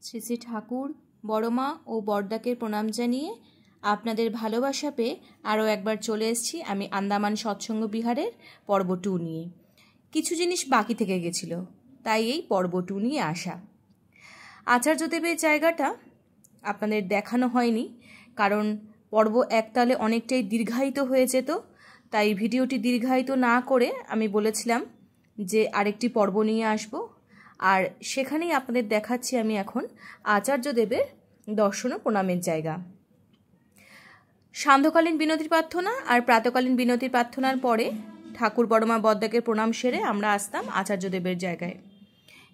শ্রী শ্রী ঠাকুর বড়মা ও বড়দাকে প্রণাম জানিয়ে আপনাদের ভালোবাসা পেয়ে আরও একবার চলে এসেছি আমি আন্দামান সৎসঙ্গ বিহারের পর্ব 2 নিয়ে। কিছু জিনিস বাকি থেকে গেছিল, তাই এই পর্ব 2 নিয়ে আসা। আচার্যদেবের জায়গাটা আপনাদের দেখানো হয়নি, কারণ পর্ব 1 তাহলে অনেকটাই দীর্ঘায়িত হয়ে যেত। তাই ভিডিওটি দীর্ঘায়িত না করে আমি বলেছিলাম যে আরেকটি পর্ব নিয়ে আসব, আর সেখানেই আপনাদের দেখাচ্ছি আমি এখন আচার্যদেবের দর্শন ও প্রণামের জায়গা। সান্ধ্যকালীন বিনতির প্রার্থনা আর প্রাতকালীন বিনতির প্রার্থনার পরে ঠাকুর বড়মা বড়দাকে প্রণাম সেরে আমরা আসতাম আচার্যদেবের জায়গায়।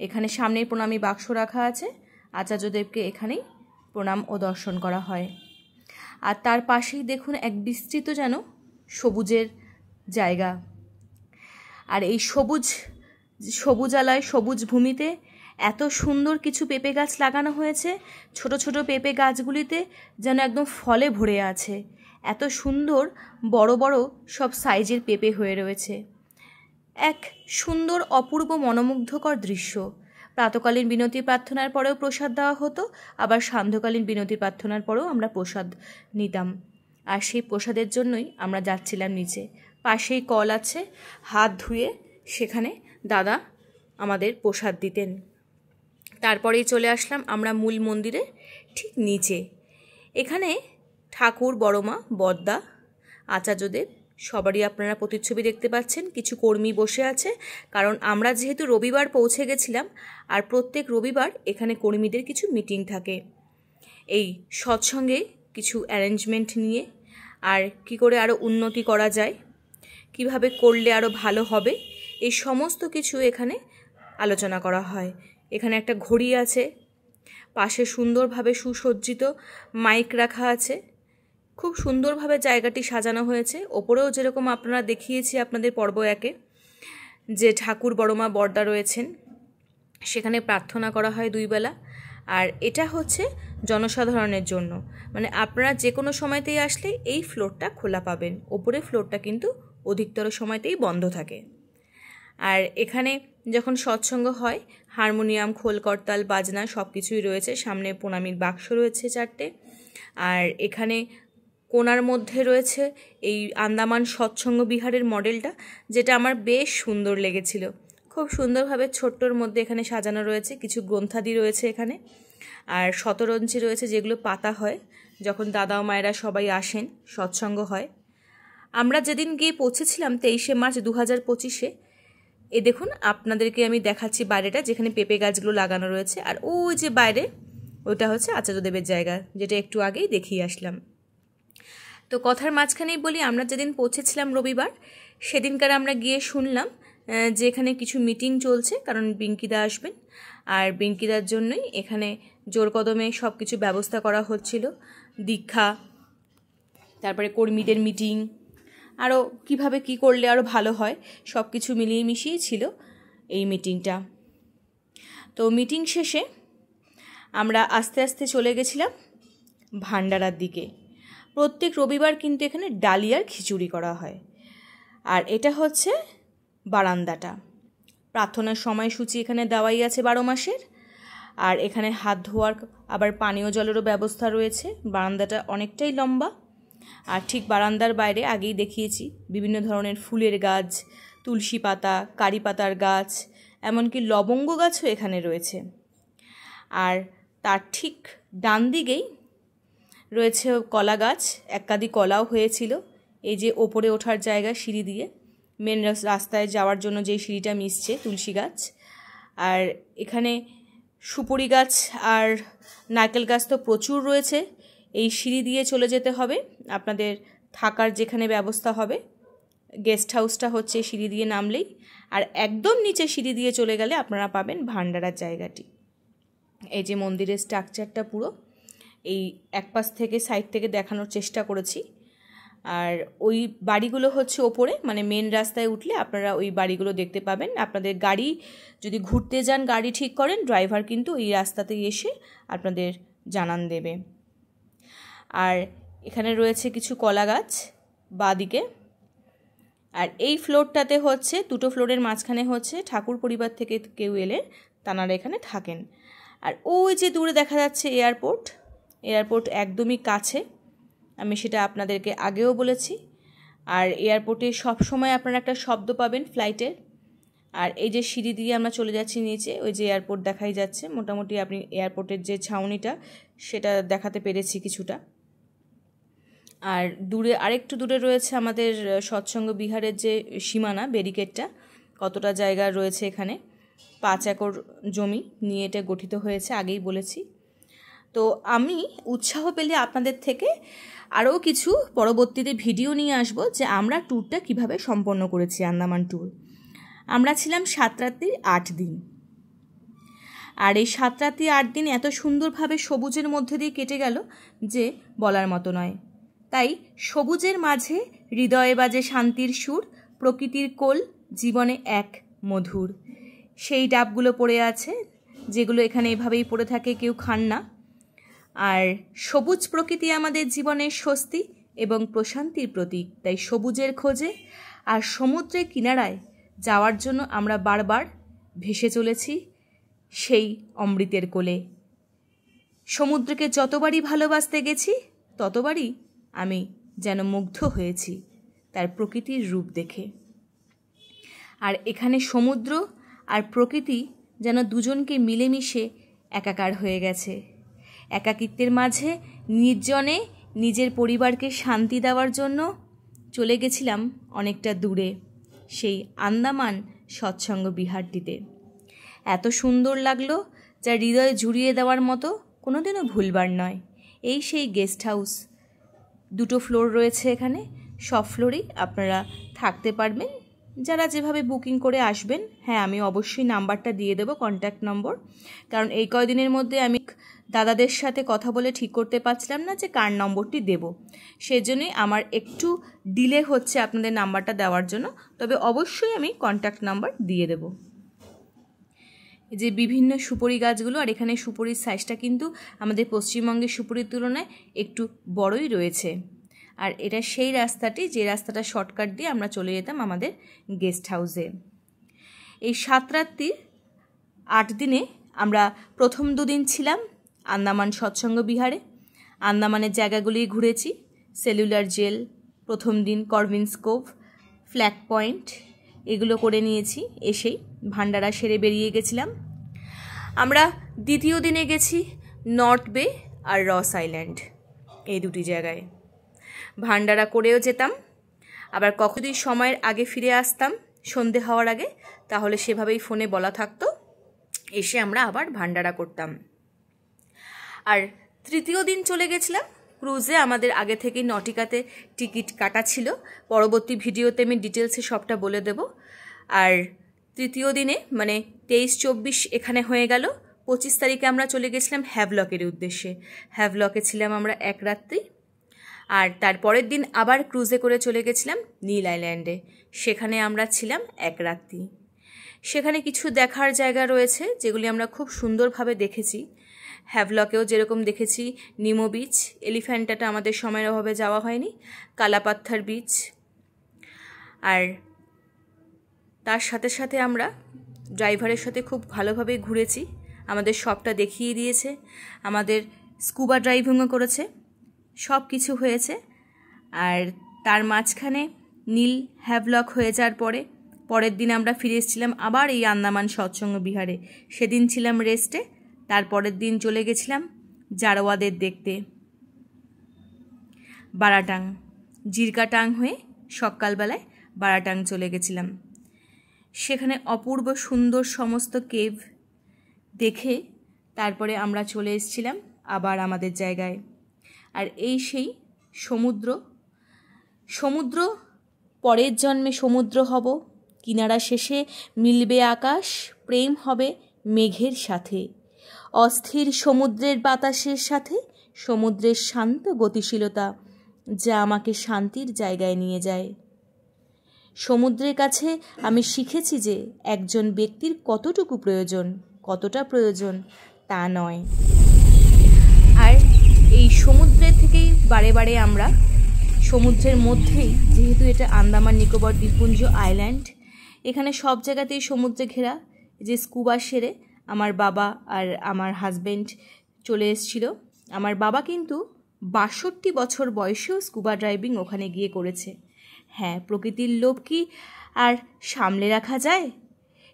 এখানে সামনের প্রণামী বাক্স রাখা আছে, আচার্যদেবকে এখানেই প্রণাম ও দর্শন করা হয়। আর তার পাশেই দেখুন এক বিস্তৃত যেন সবুজের জায়গা, আর এই সবুজালয় সবুজ ভূমিতে এত সুন্দর কিছু পেঁপে গাছ লাগানো হয়েছে। ছোট ছোট পেঁপে গাছগুলিতে যেন একদম ফলে ভরে আছে, এত সুন্দর বড় বড় সব সাইজের পেঁপে হয়ে রয়েছে। এক সুন্দর অপূর্ব মনোমুগ্ধকর দৃশ্য। প্রাতকালীন বিনতি প্রার্থনার পরেও প্রসাদ দেওয়া হতো, আবার সান্ধ্যকালীন বিনতি প্রার্থনার পরেও আমরা প্রসাদ নিতাম, আর সেই প্রসাদের জন্যই আমরা যাচ্ছিলাম নিচে। পাশেই কল আছে, হাত ধুয়ে সেখানে দাদা আমাদের প্রসাদ দিতেন। তারপরেই চলে আসলাম আমরা মূল মন্দিরে ঠিক নিচে। এখানে ঠাকুর বড়মা বড়দা আচার্যদেব সবারই আপনারা প্রতিচ্ছবি দেখতে পাচ্ছেন। কিছু কর্মী বসে আছে, কারণ আমরা যেহেতু রবিবার পৌঁছে গেছিলাম, আর প্রত্যেক রবিবার এখানে কর্মীদের কিছু মিটিং থাকে এই সৎসঙ্গে কিছু অ্যারেঞ্জমেন্ট নিয়ে, আর কি করে আরও উন্নতি করা যায়, কিভাবে করলে আরও ভালো হবে, এই সমস্ত কিছু এখানে আলোচনা করা হয়। এখানে একটা ঘড়ি আছে, পাশে সুন্দরভাবে সুসজ্জিত মাইক রাখা আছে, খুব সুন্দরভাবে জায়গাটি সাজানো হয়েছে। ওপরেও যেরকম আপনারা দেখিয়েছি আপনাদের পর্ব 1-এ যে ঠাকুর বড়মা বড়দা রয়েছেন, সেখানে প্রার্থনা করা হয় 2 বেলা। আর এটা হচ্ছে জনসাধারণের জন্য, মানে আপনারা যে কোনো সময়তেই আসলে এই ফ্লোরটা খোলা পাবেন, ওপরের ফ্লোরটা কিন্তু অধিকতর সময়তেই বন্ধ থাকে। আর এখানে যখন সৎসঙ্গ হয় হারমোনিয়াম, খোল, করতাল, বাজনা সব কিছুই রয়েছে। সামনে প্রণামীর বাক্স রয়েছে 4টে, আর এখানে কোণার মধ্যে রয়েছে এই আন্দামান সৎসঙ্গ বিহারের মডেলটা, যেটা আমার বেশ সুন্দর লেগেছিল। খুব সুন্দরভাবে ছোট্টর মধ্যে এখানে সাজানো রয়েছে। কিছু গ্রন্থাদি রয়েছে এখানে, আর শতরঞ্চি রয়েছে যেগুলো পাতা হয় যখন দাদা ও মায়েরা সবাই আসেন, সৎসঙ্গ হয়। আমরা যেদিন গিয়ে পৌঁছেছিলাম 23শে মার্চ 2025-এ। এ দেখুন আপনাদেরকে আমি দেখাচ্ছি বাইরেটা, যেখানে পেঁপে গাছগুলো লাগানো রয়েছে, আর ওই যে বাইরে ওটা হচ্ছে আচার্যদেবের জায়গা, যেটা একটু আগেই দেখিয়ে আসলাম। তো কথার মাঝখানেই বলি, আমরা যেদিন পৌঁছেছিলাম রবিবার, সেদিনকার আমরা গিয়ে শুনলাম যে এখানে কিছু মিটিং চলছে, কারণ বিঙ্কিদা আসবেন, আর বিঙ্কিদার জন্যই এখানে জোর কদমে সব কিছু ব্যবস্থা করা হচ্ছিল। দীক্ষা, তারপরে কর্মীদের মিটিং, আরও কিভাবে কি করলে আরও ভালো হয়, সব কিছু মিলিয়ে মিশিয়েই ছিল এই মিটিংটা। তো মিটিং শেষে আমরা আস্তে আস্তে চলে গেছিলাম ভান্ডারার দিকে। প্রত্যেক রবিবার কিন্তু এখানে ডালিয়ার খিচুড়ি করা হয়। আর এটা হচ্ছে বারান্দাটা। প্রার্থনার সময়সূচি এখানে দেওয়াই আছে 12 মাসের, আর এখানে হাত ধোয়ার আবার পানীয় জলেরও ব্যবস্থা রয়েছে। বারান্দাটা অনেকটাই লম্বা, আর ঠিক বারান্দার বাইরে আগেই দেখিয়েছি বিভিন্ন ধরনের ফুলের গাছ, তুলসী পাতা, কারি পাতার গাছ, এমনকি লবঙ্গ গাছও এখানে রয়েছে। আর তার ঠিক ডান দিকেই রয়েছে কলা গাছ, একাদি কলাও হয়েছিল। এই যে ওপরে ওঠার জায়গা সিঁড়ি দিয়ে মেন রাস্তায় যাওয়ার জন্য যে সিঁড়িটা মিশছে, তুলসী গাছ। আর এখানে সুপুরি গাছ আর নারকেল গাছ তো প্রচুর রয়েছে। এই সিঁড়ি দিয়ে চলে যেতে হবে, আপনাদের থাকার যেখানে ব্যবস্থা হবে, গেস্ট হাউসটা হচ্ছে সিঁড়ি দিয়ে নামলেই, আর একদম নিচে সিঁড়ি দিয়ে চলে গেলে আপনারা পাবেন ভান্ডারার জায়গাটি। এই যে মন্দিরের স্ট্রাকচারটা পুরো এই এক পাশ থেকে সাইড থেকে দেখানোর চেষ্টা করেছি। আর ওই বাড়িগুলো হচ্ছে ওপরে, মানে মেন রাস্তায় উঠলে আপনারা ওই বাড়িগুলো দেখতে পাবেন। আপনাদের গাড়ি যদি ঘুরতে যান, গাড়ি ঠিক করেন, ড্রাইভার কিন্তু এই রাস্তাতেই এসে আপনাদের জানান দেবে। আর এখানে রয়েছে কিছু কলা গাছ বাঁদিকে। আর এই ফ্লোরটাতে হচ্ছে 2টো ফ্লোরের মাঝখানে হচ্ছে ঠাকুর পরিবার থেকে কেউ এলে তানারা এখানে থাকেন। আর ওই যে দূরে দেখা যাচ্ছে এয়ারপোর্ট একদমই কাছে, আমি সেটা আপনাদেরকে আগেও বলেছি। আর এয়ারপোর্টে সবসময় আপনারা একটা শব্দ পাবেন ফ্লাইটের। আর এই যে সিঁড়ি দিয়ে আমরা চলে যাচ্ছি নিচে, ওই যে এয়ারপোর্ট দেখাই যাচ্ছে, মোটামুটি আপনি এয়ারপোর্টের যে ছাউনিটা সেটা দেখাতে পেরেছি কিছুটা। আর দূরে আরেকটু দূরে রয়েছে আমাদের সৎসঙ্গ বিহারের যে সীমানা, ব্যারিকেডটা, কতটা জায়গা রয়েছে এখানে, 5 একর জমি নিয়ে এটা গঠিত হয়েছে, আগেই বলেছি। তো আমি উৎসাহ পেলে আপনাদের থেকে আরও কিছু পরবর্তীতে ভিডিও নিয়ে আসব যে আমরা ট্যুরটা কিভাবে সম্পন্ন করেছি, আন্দামান ট্যুর। আমরা ছিলাম 7 রাত্রি 8 দিন। আর এই 7 রাত্রি 8 দিন এত সুন্দরভাবে সবুজের মধ্যে দিয়ে কেটে গেল যে বলার মতো নয়। তাই সবুজের মাঝে হৃদয়ে বাজে শান্তির সুর, প্রকৃতির কোল জীবনে এক মধুর। সেই ডাবগুলো পড়ে আছে, যেগুলো এখানে এভাবেই পড়ে থাকে, কেউ খান না। আর সবুজ প্রকৃতি আমাদের জীবনের স্বস্তি এবং প্রশান্তির প্রতীক। তাই সবুজের খোঁজে আর সমুদ্রের কিনারায় যাওয়ার জন্য আমরা বারবার ভেসে চলেছি সেই অমৃতের কোলে। সমুদ্রকে যতবারই ভালোবাসতে গেছি ততবারই আমি যেন মুগ্ধ হয়েছি তার প্রকৃতির রূপ দেখে। আর এখানে সমুদ্র আর প্রকৃতি যেন দুজনকে মিলেমিশে একাকার হয়ে গেছে। একাকিত্বের মাঝে নির্জনে নিজের পরিবারকে শান্তি দেওয়ার জন্য চলে গেছিলাম অনেকটা দূরে, সেই আন্দামান সৎসঙ্গ বিহারটিতে। এত সুন্দর লাগলো যা হৃদয়ে জুড়িয়ে দেওয়ার মতো, কোনোদিনও ভুলবার নয়। এই সেই গেস্ট হাউস, 2টো ফ্লোর রয়েছে এখানে, সব ফ্লোরেই আপনারা থাকতে পারবেন যারা যেভাবে বুকিং করে আসবেন। হ্যাঁ, আমি অবশ্যই নাম্বারটা দিয়ে দেবো, কন্ট্যাক্ট নম্বর, কারণ এই কয়দিনের মধ্যে আমি দাদাদের সাথে কথা বলে ঠিক করতে পারছিলাম না যে কার নম্বরটি দেব, সেজন্যই আমার একটু ডিলে হচ্ছে আপনাদের নাম্বারটা দেওয়ার জন্য। তবে অবশ্যই আমি কন্ট্যাক্ট নাম্বার দিয়ে দেব। এই যে বিভিন্ন সুপারি গাছগুলো, আর এখানে সুপারির সাইজটা কিন্তু আমাদের পশ্চিমবঙ্গের সুপারির তুলনায় একটু বড়ই রয়েছে। আর এটা সেই রাস্তাটি, যে রাস্তাটা শর্টকাট দিয়ে আমরা চলে যেতাম আমাদের গেস্ট হাউসে। এই 7 রাত্রি 8 দিনে আমরা প্রথম 2 দিন ছিলাম আন্দামান সৎসঙ্গ বিহারে। আন্দামানের জায়গাগুলি ঘুরেছি, সেলুলার জেল, প্রথম দিন করভিন্স কোভ, ফ্ল্যাগ পয়েন্ট, এগুলো করে নিয়েছি। এসেই ভান্ডারা সেরে বেরিয়ে গেছিলাম। আমরা দ্বিতীয় দিনে গেছি নর্থ বে আর রস আইল্যান্ড, এই 2টি জায়গায়। ভান্ডারা করেও যেতাম, আবার কখন যদি সময়ের আগে ফিরে আসতাম সন্ধে হওয়ার আগে, তাহলে সেভাবেই ফোনে বলা থাকতো, এসে আমরা আবার ভান্ডারা করতাম। আর তৃতীয় দিন চলে গেছিলাম ক্রুজে। আমাদের আগে থেকেই নটিকাতে টিকিট কাটা ছিল, পরবর্তী ভিডিওতে আমি ডিটেলসে সবটা বলে দেব। আর তৃতীয় দিনে মানে 23-24 এখানে হয়ে গেল। 25 তারিখে আমরা চলে গেছিলাম হ্যাভলকের উদ্দেশ্যে। হ্যাভলকে ছিলাম আমরা 1 রাত্রি। আর তারপরের দিন আবার ক্রুজে করে চলে গেছিলাম নীল আইল্যান্ডে, সেখানে আমরা ছিলাম 1 রাত্রি। সেখানে কিছু দেখার জায়গা রয়েছে যেগুলি আমরা খুব সুন্দরভাবে দেখেছি। হ্যাভলকেও যেরকম দেখেছি নিমো বিচ, এলিফ্যান্টাটা আমাদের সময়ের অভাবে যাওয়া হয়নি, কালাপাত্থার বিচ। আর তার সাথে সাথে আমরা ড্রাইভারের সাথে খুব ভালোভাবে ঘুরেছি, আমাদের সবটা দেখিয়ে দিয়েছে, আমাদের স্কুবা ড্রাইভিংও করেছে, সব কিছু হয়েছে। আর তার মাঝখানে নীল হ্যাভলক হয়ে যাওয়ার পরের দিন আমরা ফিরে এসেছিলাম আবার এই আন্দামান সৎসঙ্গ বিহারে। সেদিন ছিলাম রেস্টে, তারপরের দিন চলে গেছিলাম জারোয়াদের দেখতে বারাটাং, জিরকাটাং হয়ে সকালবেলায় বারাটাং চলে গেছিলাম। সেখানে অপূর্ব সুন্দর সমস্ত কেভ দেখে তারপরে আমরা চলে এসেছিলাম আবার আমাদের জায়গায়। আর এই সেই সমুদ্র পরের জন্মে সমুদ্র হব, কিনারা শেষে মিলবে আকাশ, প্রেম হবে মেঘের সাথে, অস্থির সমুদ্রের বাতাসের সাথে সমুদ্রের শান্ত গতিশীলতা যা আমাকে শান্তির জায়গায় নিয়ে যায়। সমুদ্রের কাছে আমি শিখেছি যে একজন ব্যক্তির কতটা প্রয়োজন তা নয়। আর এই সমুদ্রের থেকেই বারে বারে আমরা সমুদ্রের মধ্যেই, যেহেতু এটা আন্দামান নিকোবর দ্বীপপুঞ্জ আইল্যান্ড, এখানে সব জায়গাতেই সমুদ্রে ঘেরা, যে স্কুবা সেরে আমার বাবা আর আমার হাজব্যান্ড চলে এসেছিল। আমার বাবা কিন্তু ৬২ বছর বয়সেও স্কুবা ড্রাইভিং ওখানে গিয়ে করেছে। হ্যাঁ, প্রকৃতির লোভ কি আর সামলে রাখা যায়?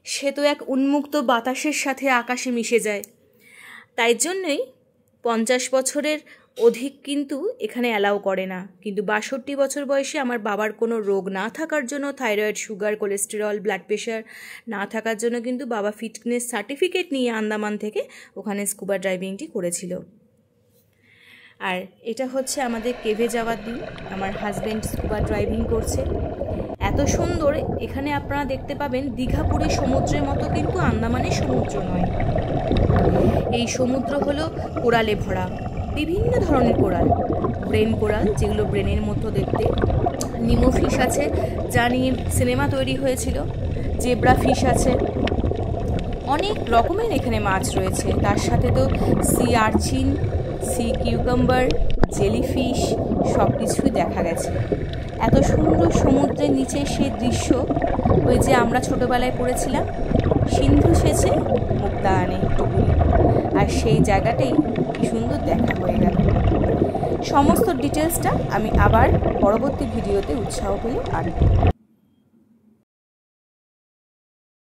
সে তো এক উন্মুক্ত বাতাসের সাথে আকাশে মিশে যায়। তাই জন্যই ৫০ বছরের অধিক কিন্তু এখানে অ্যালাউ করে না। কিন্তু ৬২ বছর বয়সে আমার বাবার কোনো রোগ না থাকার জন্য, thyroid, sugar, cholesterol, blood pressure না থাকার জন্য কিন্তু বাবা ফিটনেস সার্টিফিকেট নিয়ে আন্দামান থেকে ওখানে স্কুবা ড্রাইভিংটি করেছিল। আর এটা হচ্ছে আমাদের কেভে যাওয়ার দিন। আমার হাজব্যান্ড স্কুবা ড্রাইভিং করছে। এত সুন্দর, এখানে আপনারা দেখতে পাবেন দীঘাপুরী সমুদ্রের মতো কিন্তু আন্দামানের সমুদ্র নয়। এই সমুদ্র হলো কোরালে ভরা, বিভিন্ন ধরনের কোরাল, ব্রেন কোরাল যেগুলো ব্রেনের মতো দেখতে, নিমো ফিশ আছে যা নিয়ে সিনেমা তৈরি হয়েছিল, জেব্রা ফিশ আছে, অনেক রকমের এখানে মাছ রয়েছে। তার সাথে তো sea urchin, sea cucumber, jellyfish সব কিছুই দেখা গেছে। এত সুন্দর সমুদ্রের নিচে সেই দৃশ্য, ওই যে আমরা ছোটোবেলায় পড়েছিলাম সিন্ধু সেচে মুক্তা আনে টুকুরি, আর সেই জায়গাটাই কি সুন্দর দেখা হয়ে গেল। সমস্ত ডিটেলসটা আমি আবার পরবর্তী ভিডিওতে উৎসাহ পেলে আনব।